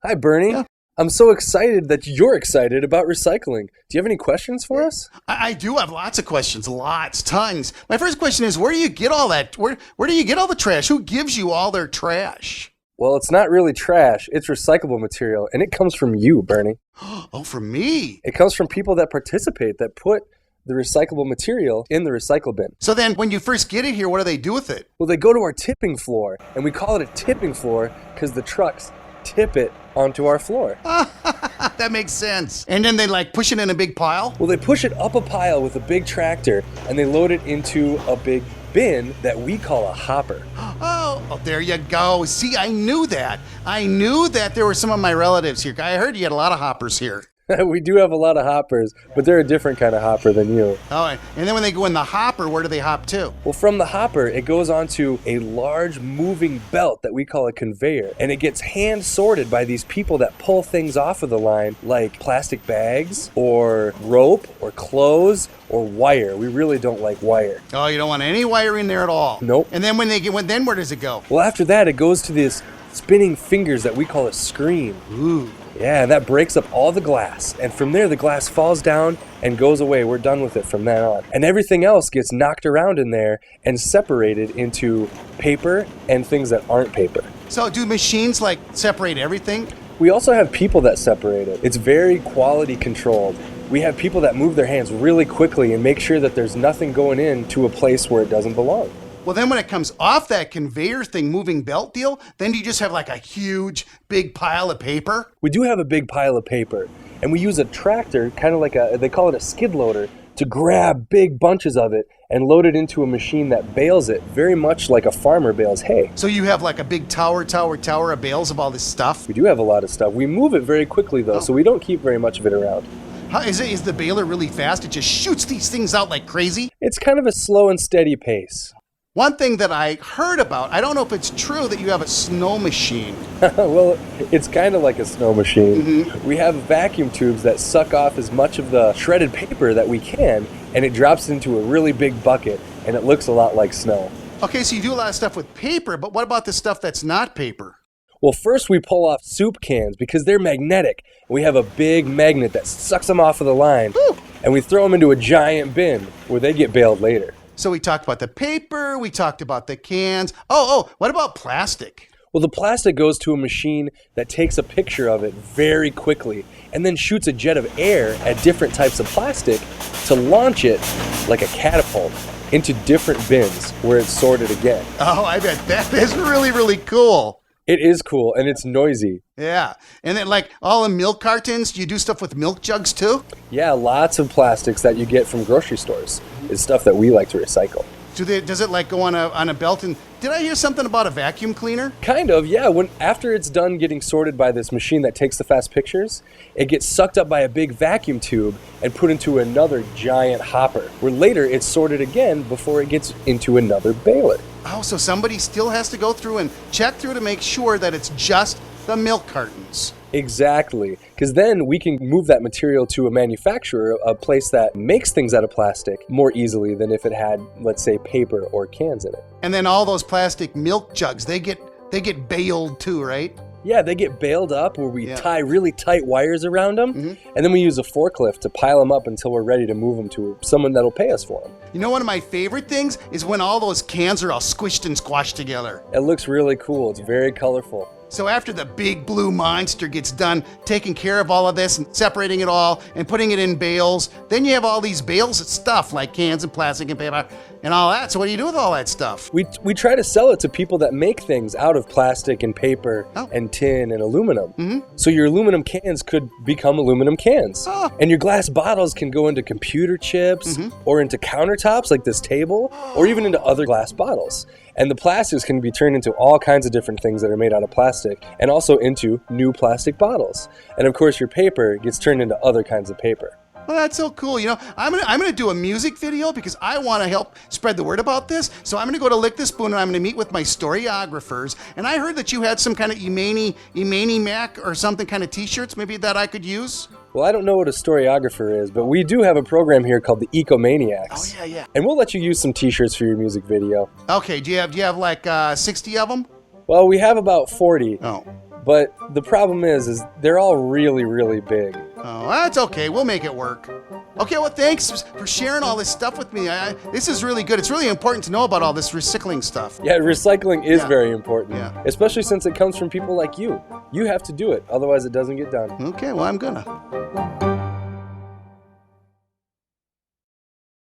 Hi, Bernie. Yeah. I'm so excited that you're excited about recycling. Do you have any questions for us? I do have lots of questions, tons. My first question is, where do you get all that? Where do you get all the trash? Who gives you all their trash? Well, it's not really trash. It's recyclable material, and it comes from you, Bernie. Oh, from me. It comes from people that participate, that put the recyclable material in the recycle bin. So then when you first get it here, what do they do with it? Well, they go to our tipping floor, and we call it a tipping floor because the trucks tip it onto our floor. That makes sense. And then they push it in a big pile? Well, they push it up a pile with a big tractor, and they load it into a big bin that we call a hopper. Oh, there you go. See, I knew that. I knew that there were some of my relatives here. I heard you had a lot of hoppers here. We do have a lot of hoppers, but they're a different kind of hopper than you. Oh, and then when they go in the hopper, where do they hop to? Well, from the hopper, it goes onto a large moving belt that we call a conveyor, and it gets hand sorted by these people that pull things off of the line, like plastic bags or rope or clothes or wire. We really don't like wire. Oh, you don't want any wire in there at all? Nope. And then then where does it go? Well, after that, it goes to these spinning fingers that we call a screen. Ooh. Yeah, and that breaks up all the glass. And from there, the glass falls down and goes away. We're done with it from then on. And everything else gets knocked around in there and separated into paper and things that aren't paper. So do machines separate everything? We also have people that separate it. It's very quality controlled. We have people that move their hands really quickly and make sure that there's nothing going into a place where it doesn't belong. Well, then when it comes off that conveyor thing, moving belt deal, then do you just have a huge, big pile of paper? We do have a big pile of paper, and we use a tractor, kind of they call it a skid loader, to grab big bunches of it and load it into a machine that bales it, very much like a farmer bales hay. So you have a big tower of bales of all this stuff? We do have a lot of stuff. We move it very quickly, though, so we don't keep very much of it around. Is the baler really fast? It just shoots these things out like crazy? It's kind of a slow and steady pace. One thing that I heard about, I don't know if it's true, that you have a snow machine. Well, it's kind of like a snow machine. Mm-hmm. We have vacuum tubes that suck off as much of the shredded paper that we can, and it drops into a really big bucket, and it looks a lot like snow. Okay, so you do a lot of stuff with paper, but what about the stuff that's not paper? Well, first we pull off soup cans because they're magnetic. We have a big magnet that sucks them off of the line, and we throw them into a giant bin where they get baled later. So we talked about the paper, we talked about the cans. What about plastic? Well, the plastic goes to a machine that takes a picture of it very quickly and then shoots a jet of air at different types of plastic to launch it like a catapult into different bins where it's sorted again. Oh, I bet that is really, really cool. It is cool, and it's noisy. Yeah. And then all the milk cartons, do you do stuff with milk jugs too? Yeah, lots of plastics that you get from grocery stores is stuff that we like to recycle. Does it go on a belt? And did I hear something about a vacuum cleaner? Kind of, yeah. After it's done getting sorted by this machine that takes the fast pictures, it gets sucked up by a big vacuum tube and put into another giant hopper, where later it's sorted again before it gets into another baler. Oh, so somebody still has to go through and check through to make sure that it's just the milk cartons. Exactly, because then we can move that material to a manufacturer, a place that makes things out of plastic more easily than if it had, let's say, paper or cans in it. And then all those plastic milk jugs, they get baled too, right? Yeah, they get baled up where we tie really tight wires around them, and then we use a forklift to pile them up until we're ready to move them to someone that'll pay us for them. You know, one of my favorite things is when all those cans are all squished and squashed together. It looks really cool. It's very colorful. So after the big blue monster gets done taking care of all of this and separating it all and putting it in bales, then you have all these bales of stuff like cans and plastic and paper and all that. So what do you do with all that stuff? We try to sell it to people that make things out of plastic and paper and tin and aluminum. So your aluminum cans could become aluminum cans. And your glass bottles can go into computer chips or into countertops like this table or even into other glass bottles. And the plastics can be turned into all kinds of different things that are made out of plastic and also into new plastic bottles. And of course your paper gets turned into other kinds of paper. Well, that's so cool. You know, I'm gonna do a music video because I want to help spread the word about this. So I'm gonna go to Lick the Spoon and I'm gonna meet with my storyographers. And I heard that you had some kind of Emmy Mac or something kind of t-shirts maybe that I could use. Well, I don't know what a storyographer is, but we do have a program here called the Ecomaniacs. Oh, yeah. And we'll let you use some t-shirts for your music video. Okay, do you have like 60 of them? Well, we have about 40. Oh. But the problem is they're all really, really big. Oh, that's okay. We'll make it work. Okay, well, thanks for sharing all this stuff with me. This is really good. It's really important to know about all this recycling stuff. Yeah, recycling is very important. Yeah. Especially since it comes from people like you. You have to do it, otherwise it doesn't get done. Okay, well, I'm gonna.